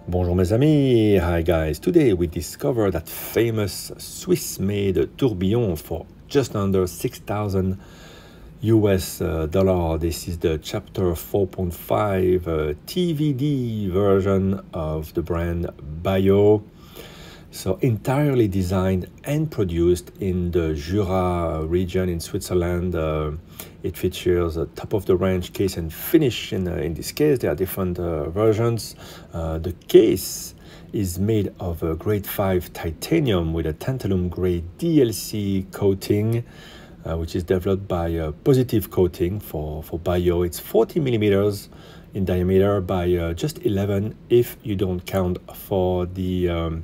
Bonjour mes amis, hi guys. Today we discover that famous Swiss-made tourbillon for just under 6,000 US dollar. This is the chapter 4.5 TVD version of the brand BA111OD. So entirely designed and produced in the Jura region in Switzerland. It features a top-of-the-range case and finish. In this case, there are different versions. The case is made of a grade 5 titanium with a tantalum grade DLC coating, which is developed by Positive Coating for BA111OD. It's 40 millimeters in diameter by just 11 if you don't count for the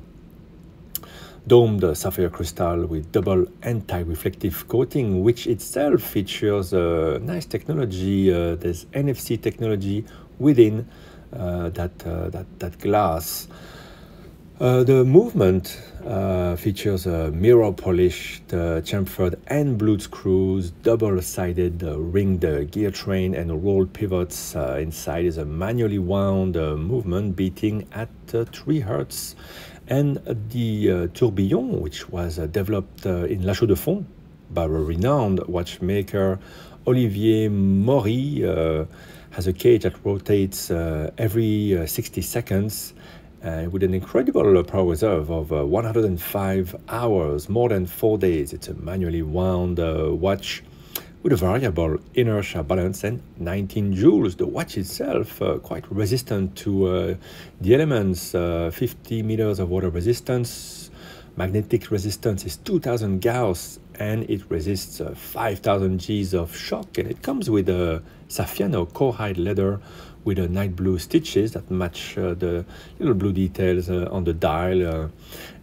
domed sapphire crystal with double anti-reflective coating, which itself features a nice technology. There's NFC technology within that glass. The movement features a mirror polished, chamfered and blued screws, double-sided ringed gear train and rolled pivots. Inside is a manually wound movement beating at 3 Hertz. And the Tourbillon, which was developed in La Chaux-de-Fonds by a renowned watchmaker, Olivier Maury, has a cage that rotates every 60 seconds with an incredible power reserve of 105 hours, more than 4 days. It's a manually wound watch with a variable inertia balance and 19 joules. The watch itself quite resistant to the elements, 50 meters of water resistance. Magnetic resistance is 2000 Gauss and it resists 5000 Gs of shock, and it comes with a Saffiano core-hide leather with a night blue stitches that match the little blue details on the dial,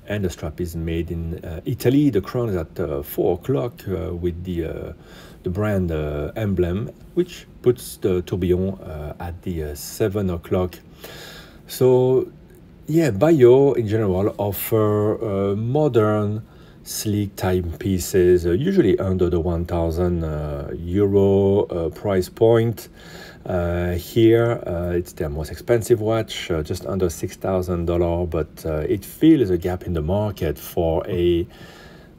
and the strap is made in Italy. The crown is at 4 o'clock with the brand emblem, which puts the tourbillon at the 7 o'clock. So yeah, BA111OD in general offer modern, sleek timepieces, usually under the 1,000 euro price point. Here it's their most expensive watch, just under $6,000, but it fills a gap in the market for a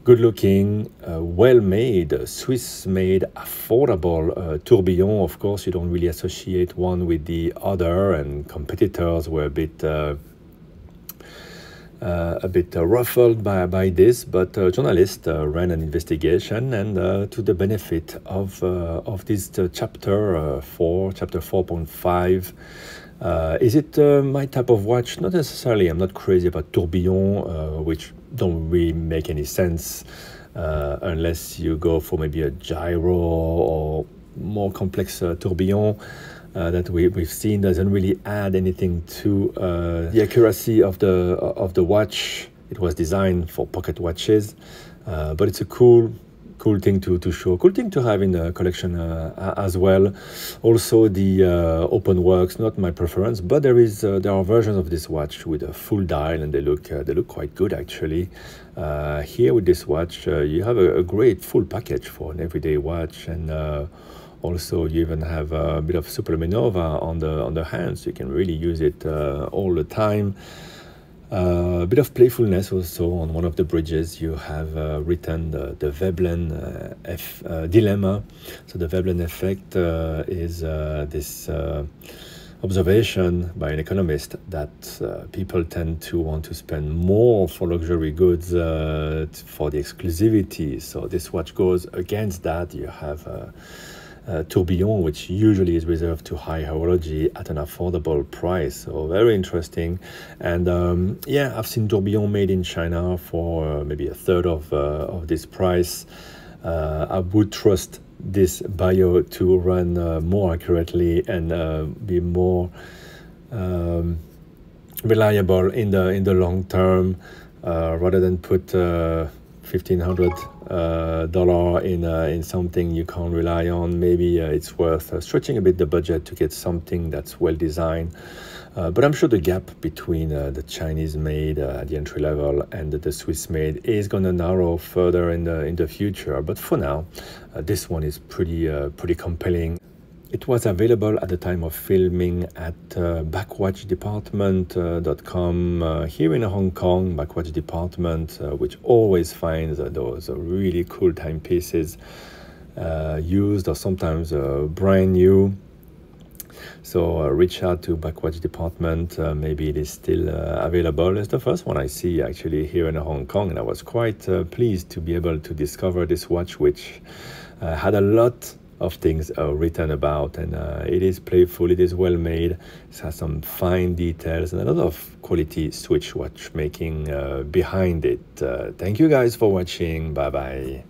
good-looking, well-made, Swiss-made, affordable tourbillon. Of course, you don't really associate one with the other, and competitors were a bit ruffled by this, but journalists ran an investigation, and to the benefit of this chapter 4.5. Is it my type of watch? Not necessarily. I'm not crazy about tourbillon, which don't really make any sense unless you go for maybe a gyro or more complex tourbillon. That we've seen doesn't really add anything to the accuracy of the watch. It was designed for pocket watches, but it's a cool thing to show, cool thing to have in the collection as well. Also, the open works, not my preference, but there are versions of this watch with a full dial, and they look quite good actually. Here with this watch, you have a great full package for an everyday watch, and also you even have a bit of superluminova on the hands. You can really use it all the time. A bit of playfulness also on one of the bridges. You have written the Veblen dilemma. So the Veblen effect is this observation by an economist that people tend to want to spend more for luxury goods for the exclusivity. So this watch goes against that. You have tourbillon, which usually is reserved to high horology at an affordable price. So very interesting. And yeah, I've seen tourbillon made in China for maybe a third of this price. I would trust this BA111OD to run more accurately and be more reliable in the long term, rather than put $1,500 in something you can't rely on. Maybe it's worth stretching a bit the budget to get something that's well designed. But I'm sure the gap between the Chinese made at the entry level and the Swiss made is going to narrow further in the future. But for now, this one is pretty compelling. It was available at the time of filming at backwatchdepartment.com here in Hong Kong. Backwatch Department, which always finds those really cool timepieces used or sometimes brand new. So reach out to Backwatch Department. Maybe it is still available. It's the first one I see actually here in Hong Kong, and I was quite pleased to be able to discover this watch, which had a lot of things written about, and it is playful, it is well made, it has some fine details and a lot of quality Swiss watchmaking behind it. Thank you guys for watching. Bye bye.